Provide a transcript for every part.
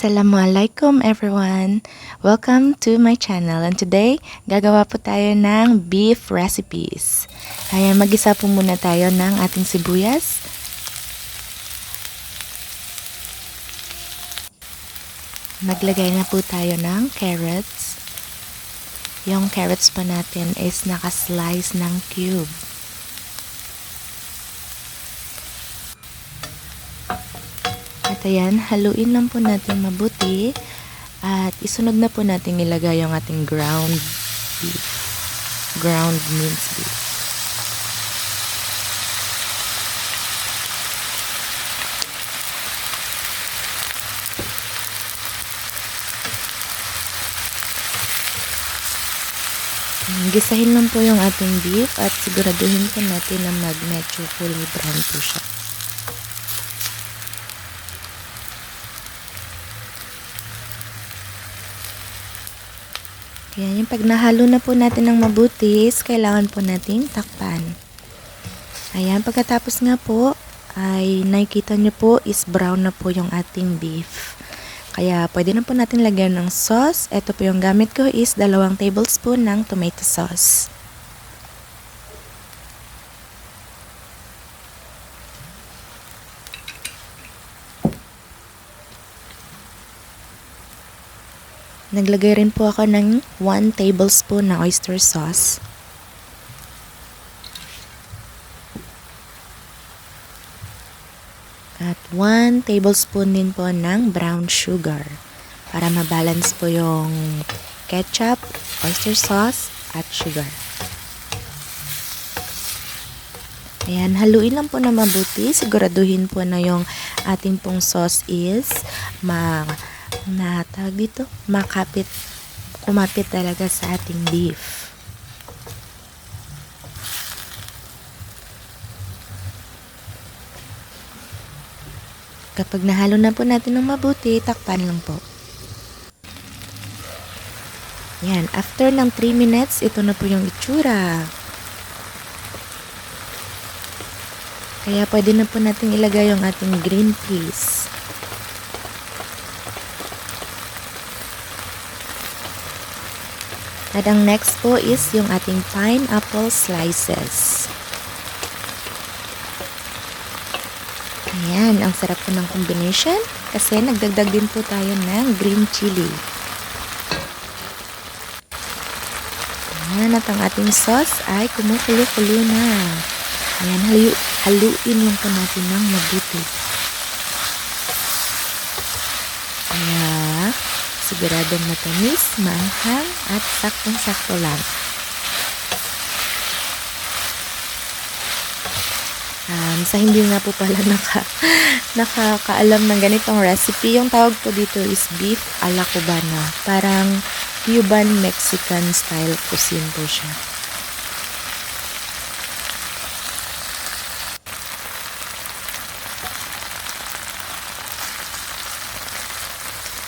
Assalamualaikum everyone! Welcome to my channel and today gagawa po tayo ng beef recipes. Ayan, mag-isa po muna tayo ng ating sibuyas. Maglagay na po tayo ng carrots. Yung carrots pa natin is naka-slice ng cube. At ayan, haluin lang po natin mabuti at isunod na po natin ilagay yung ating ground beef, ground minced beef. Gisahin lang po yung ating beef at siguraduhin po natin na medyo kulay brown po siya. Ayan, yung pag nahalo na po natin ng mabuti, kailangan po nating takpan. Ayan, pagkatapos nga po, ay nakikita nyo po is brown na po yung ating beef. Kaya pwede na po natin lagyan ng sauce. Ito po yung gamit ko is 2 tablespoon ng tomato sauce. Naglagay rin po ako ng 1 tablespoon na oyster sauce. At 1 tablespoon din po ng brown sugar para mabalance po yung ketchup, oyster sauce, at sugar. Ayan, haluin lang po na mabuti. Siguraduhin po na yung ating pong sauce is kumapit talaga sa ating beef. Kapag nahalo na po natin ng mabuti, takpan lang po. Yan, after ng 3 minutes, ito na po yung itsura. Kaya pwede na po natin ilagay yung ating green peas. At ang next po is yung ating pineapple slices. Ayan, ang sarap po ng combination kasi nagdagdag din po tayo ng green chili. Ayan, at ang ating sauce ay kumukulo-kulo na. Ayan, haluin lang po natin ng mabuti. Ayan, siguradong matamis, maanghang, at saktong-sakto lang. Sa hindi nga po pala nakakaalam ng ganitong recipe, yung tawag po dito is beef a la cubana. Parang Cuban Mexican style cuisine po siya.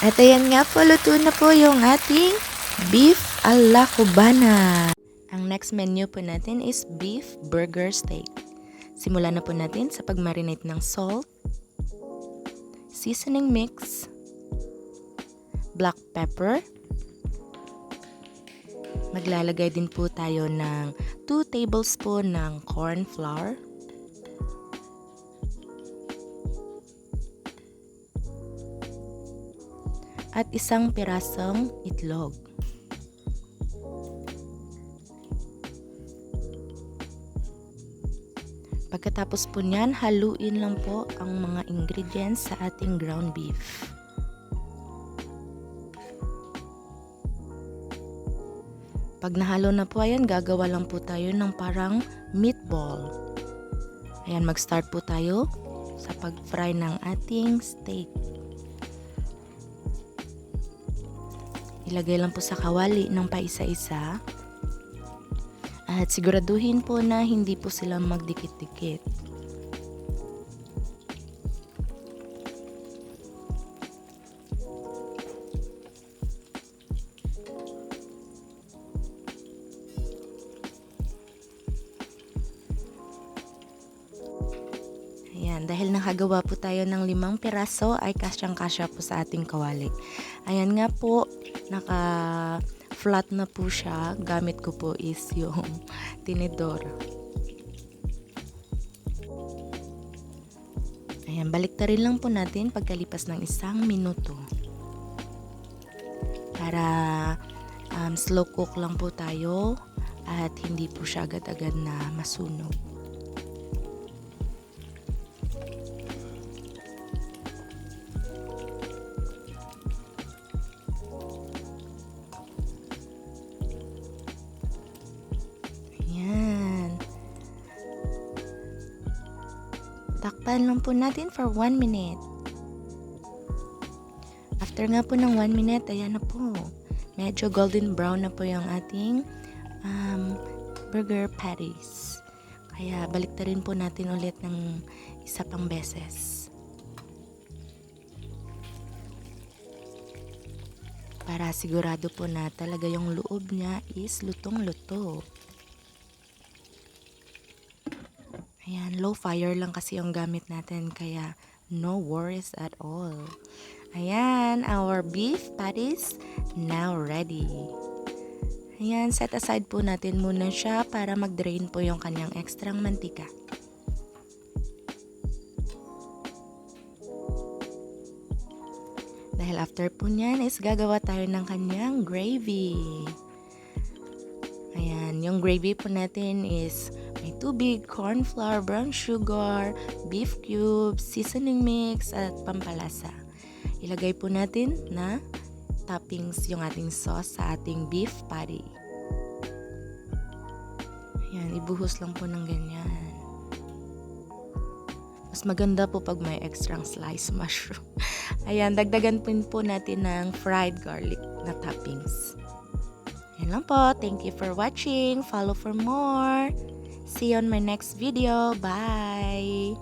At ayan nga po, luto na po yung ating beef a la cubana. Ang next menu po natin is beef burger steak. Simulan na po natin sa pag-marinate ng salt, seasoning mix, black pepper. Maglalagay din po tayo ng 2 tablespoon ng corn flour. At 1 pirasong itlog. Pagkatapos po niyan, haluin lang po ang mga ingredients sa ating ground beef. Pag nahalo na po, ayan, gagawa lang po tayo ng parang meatball. Ayan, mag-start po tayo sa pag-fry ng ating steak. Ilagay lang po sa kawali ng paisa-isa. At siguraduhin po na hindi po sila magdikit-dikit. Ayan, Ayan, dahil nakagawa po tayo ng 5 piraso ay kasyang-kasya po sa ating kawali. Ayan nga po, naka-flat na po siya. Gamit ko po is yung tinidor. Ayan, baliktarin lang po natin pagkalipas ng 1 minuto. Para slow cook lang po tayo at hindi po siya agad-agad na masunog. Ayan. Takpan lang po natin for 1 minute. After nga po ng 1 minute, ayan na po. Medyo golden brown na po yung ating burger patties. Kaya baliktarin po natin ulit ng isa pang beses. Para sigurado po na talaga yung loob niya is lutong-luto. Ayan, low fire lang kasi yung gamit natin kaya no worries at all. Ayan, our beef patties now ready. Ayan, set aside po natin muna siya para mag-drain po yung kanyang ekstrang mantika. Dahil after po niyan is gagawa tayo ng kanyang gravy. Ayan, yung gravy po natin is may tubig, corn flour, brown sugar, beef cubes, seasoning mix, at pampalasa. Ilagay po natin na toppings yung ating sauce sa ating beef patty. Ayan, ibuhos lang po ng ganyan. Mas maganda po pag may extra sliced mushroom. Ayan, dagdagan po natin ng fried garlic na toppings. Ayan lang po. Thank you for watching. Follow for more. See you on my next video. Bye!